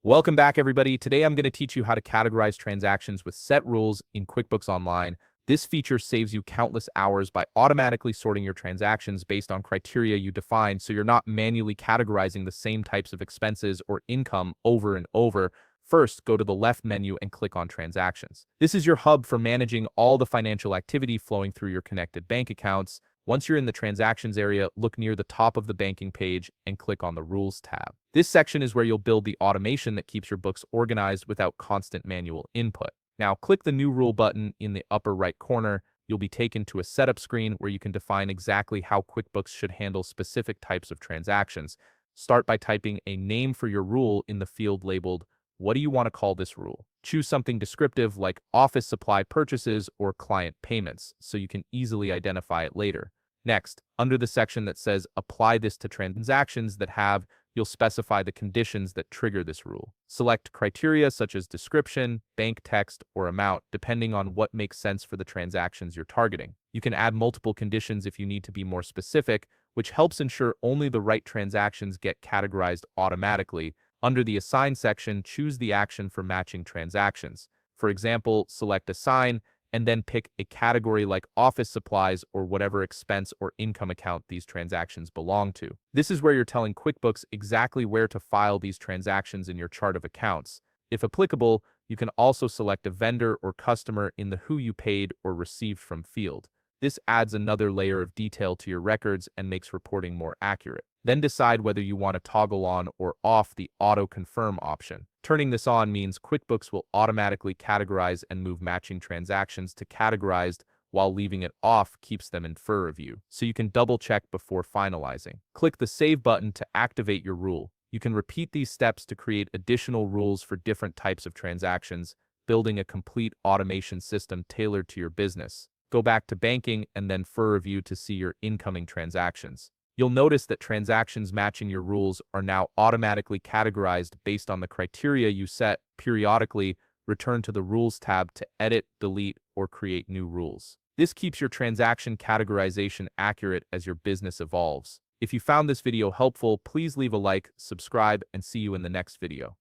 Welcome back, everybody. Today I'm going to teach you how to categorize transactions with set rules in QuickBooks Online. This feature saves you countless hours by automatically sorting your transactions based on criteria you define, so you're not manually categorizing the same types of expenses or income over and over. First, go to the left menu and click on Transactions. This is your hub for managing all the financial activity flowing through your connected bank accounts. Once you're in the Transactions area, look near the top of the banking page and click on the Rules tab. This section is where you'll build the automation that keeps your books organized without constant manual input. Now, click the New Rule button in the upper right corner. You'll be taken to a setup screen where you can define exactly how QuickBooks should handle specific types of transactions. Start by typing a name for your rule in the field labeled "What do you want to call this rule?" Choose something descriptive like office supply purchases or client payments so you can easily identify it later. Next, under the section that says "Apply this to transactions that have," you'll specify the conditions that trigger this rule. Select criteria such as description, bank text, or amount, depending on what makes sense for the transactions you're targeting. You can add multiple conditions if you need to be more specific, which helps ensure only the right transactions get categorized automatically. Under the Assign section, choose the action for matching transactions. For example, select Assign, and then pick a category like office supplies or whatever expense or income account these transactions belong to. This is where you're telling QuickBooks exactly where to file these transactions in your chart of accounts. If applicable, you can also select a vendor or customer in the Who You Paid or Received From field. This adds another layer of detail to your records and makes reporting more accurate. Then decide whether you want to toggle on or off the Auto Confirm option. Turning this on means QuickBooks will automatically categorize and move matching transactions to categorized, while leaving it off keeps them in fur view, so you can double-check before finalizing. Click the Save button to activate your rule. You can repeat these steps to create additional rules for different types of transactions, building a complete automation system tailored to your business. Go back to banking and then fur view to see your incoming transactions. You'll notice that transactions matching your rules are now automatically categorized based on the criteria you set. Periodically, return to the Rules tab to edit, delete, or create new rules. This keeps your transaction categorization accurate as your business evolves. If you found this video helpful, please leave a like, subscribe, and see you in the next video.